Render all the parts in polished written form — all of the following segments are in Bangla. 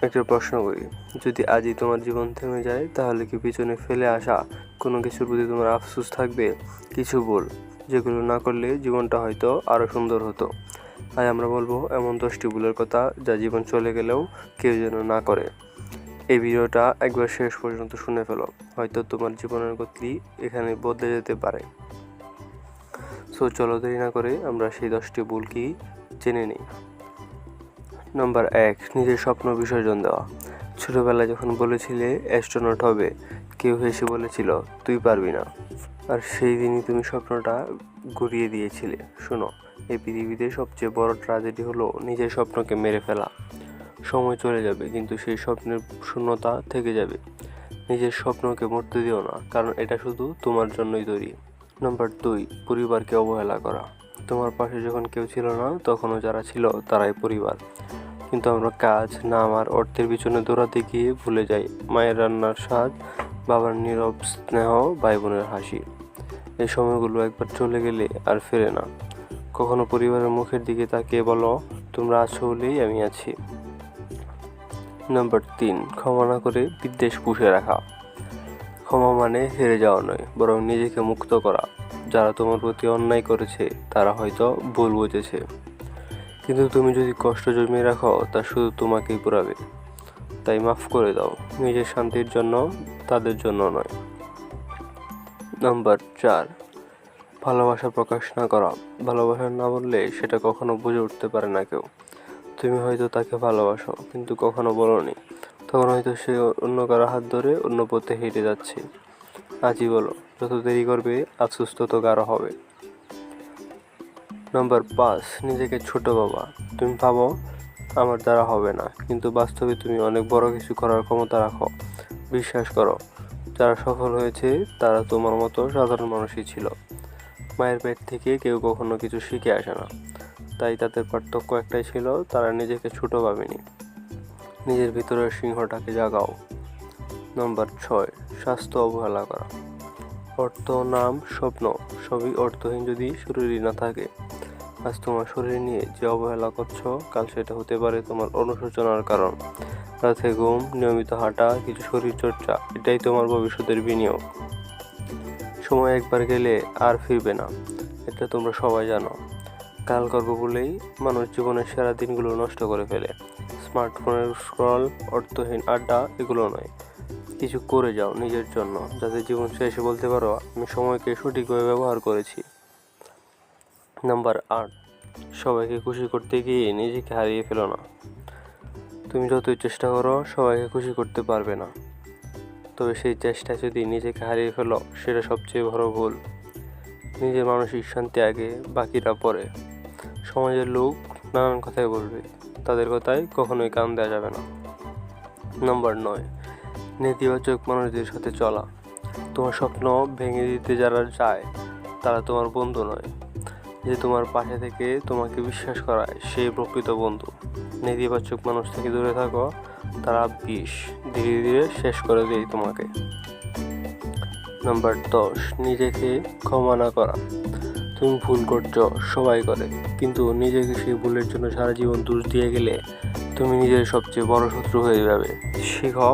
একটা প্রশ্ন করি, যদি আজই তোমার জীবন থেমে যায় তাহলে কি পিছনে ফেলে আসা কোনো কিছুর প্রতি তোমার আফসোস থাকবে? কিছু ভুল যেগুলো না করলে জীবনটা হয়তো আরও সুন্দর হতো। আজ আমরা বলবো এমন 10টি ভুলের কথা যা জীবন চলে গেলেও কেউ যেন না করে। এই ভিডিওটা একবার শেষ পর্যন্ত শুনে ফেলো, হয়তো তোমার জীবনের গতি এখানে বদলে যেতে পারে। সো চলো দেরি না করে আমরা সেই 10টি ভুল কি জেনে নিই। নাম্বার 1, নিজের স্বপ্ন বিসর্জন দেওয়া। ছোটবেলায় যখন বলেছিলে অ্যাস্ট্রোনট হবে, কেউ হেসে বলেছিল তুই পারবি না, আর সেই দিনই তুমি স্বপ্নটা গুড়িয়ে দিয়েছিলে। শোনো, এই পৃথিবীতে সবচেয়ে বড় ট্র্যাজেডি হলো নিজের স্বপ্নকে মেরে ফেলা। সময় চলে যাবে কিন্তু সেই স্বপ্নের শূন্যতা থেকে যাবে। নিজের স্বপ্নকে মরতে দিও না, কারণ এটা শুধু তোমার জন্যই তৈরি। নাম্বার 2, পরিবারকে অবহেলা করা। তোমার পাশে যখন কেউ ছিল না, তখনও যারা ছিল তারাই পরিবার। কিন্তু আমরা কাজ, নাম আর অর্থের পিছনে দৌড়াতে গিয়ে ভুলে যাই মায়ের রান্নার স্বাদ, বাবার নীরব স্নেহ, ভাই বোনের হাসি। এই সময়গুলো একবার চলে গেলে আর ফেরে না। কখনো পরিবারের মুখের দিকে তাকিয়ে বলো, তোমরা আছো বলেই আমি আছি। নাম্বার 3, ক্ষমা না করে বিদ্বেষ পুষে রাখা। ক্ষমা মানে হেরে যাওয়া নয়, বরং নিজেকে মুক্ত করা। যারা তোমার প্রতি অন্যায় করেছে তারা হয়তো ভুল বুঝেছে, কিন্তু তুমি যদি কষ্ট জমিয়ে রাখো তা শুধু তোমাকেই পোড়াবে। তাই মাফ করে দাও, নিজের শান্তির জন্য, তাদের জন্য নয়। নাম্বার 4, ভালোবাসা প্রকাশ না করা। ভালোবাসা না বললে সেটা কখনো বুঝে উঠতে পারে না কেউ। তুমি হয়তো তাকে ভালোবাসো কিন্তু কখনো বলোনি, তখন হয়তো সে অন্য কারো হাত ধরে অন্য পথে হেঁটে যাচ্ছে। আজই বলো, যত দেরি করবে আফসোস তত গাঢ় হবে। নাম্বার 5, নিজেকে ছোট ভাবা। তুমি ভাবো আমার দ্বারা হবে না, কিন্তু বাস্তবে তুমি অনেক বড় কিছু করার ক্ষমতা রাখো। বিশ্বাস করো, যারা সফল হয়েছে তারা তোমার মতো সাধারণ মানুষই ছিল। মায়ের পেট থেকে কেউ কখনো কিছু শিখে আসে না, তাই তাদের পার্থক্য একটাই ছিল, তারা নিজেকে ছোট ভাবেনি। নিজের ভিতরের সিংহটাকে জাগাও। নাম্বার 6, স্বাস্থ্য অবহেলা করা। অর্থ, নাম, স্বপ্ন সবই অর্থহীন যদি শরীরই না থাকে। আজ তোমার শরীর নিয়ে যে অবহেলা করছো, কাল সেটা হতে পারে তোমার অনুশোচনার কারণ। রাতে ঘুম, নিয়মিত হাঁটা, কিছু শরীরচর্চা, এটাই তোমার ভবিষ্যতের বিনিয়োগ। সময় একবার গেলে আর ফিরবে না, এটা তোমরা সবাই জানো। কাল করবো বলেই মানুষ জীবনের সেরা দিনগুলো নষ্ট করে ফেলে। স্মার্টফোনের স্ক্রল, অর্থহীন আড্ডা, এগুলো নয়। কিছু করে যাও নিজের জন্য, যাতে জীবন শেষে বলতে পারো আমি সময়কে সঠিকভাবে ব্যবহার করেছি। নাম্বার 8, সবাইকে খুশি করতে গিয়ে নিজেকে হারিয়ে ফেলো না। তুমি যতই চেষ্টা করো সবাইকে খুশি করতে পারবে না, তবে সেই চেষ্টা যদি নিজেকে হারিয়ে ফেলো সেটা সবচেয়ে বড় ভুল। নিজের মানসিক শান্তি আগে, বাকিরা পরে। সমাজের লোক নানান কথাই বলবে, তাদের কথায় কখনোই কান দেওয়া যাবে না। নাম্বার 9, নেতিবাচক মানুষদের সাথে চলা। তোমার স্বপ্ন ভেঙে দিতে যারা যায় তারা তোমার বন্ধু নয়। যে তোমার পাশে থেকে তোমাকে বিশ্বাস করায় সেই প্রকৃত বন্ধু। নেতিবাচক মানুষ থেকে দূরে থাকো, তারা বিষ ধীরে ধীরে শেষ করে দেয় তোমাকে। নাম্বার 10, নিজেকে ক্ষমা না করা। তুমি ভুল করছো, সবাই করে, কিন্তু নিজেকে সেই ভুলের জন্য সারা জীবন দোষ দিয়ে গেলে তুমি নিজের সবচেয়ে বড় শত্রু হয়ে যাবে। শিখো,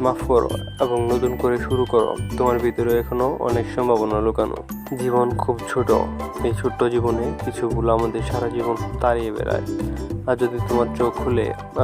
মাফ করো এবং নতুন করে শুরু করো। তোমার ভিতরে এখনো অনেক সম্ভাবনা লুকানো। জীবন খুব ছোট, এই ছোট্ট জীবনে কিছু ভুল আমাদের সারা জীবন তাড়িয়ে বেড়ায়। আর যদি তোমার চোখ খুলে আজ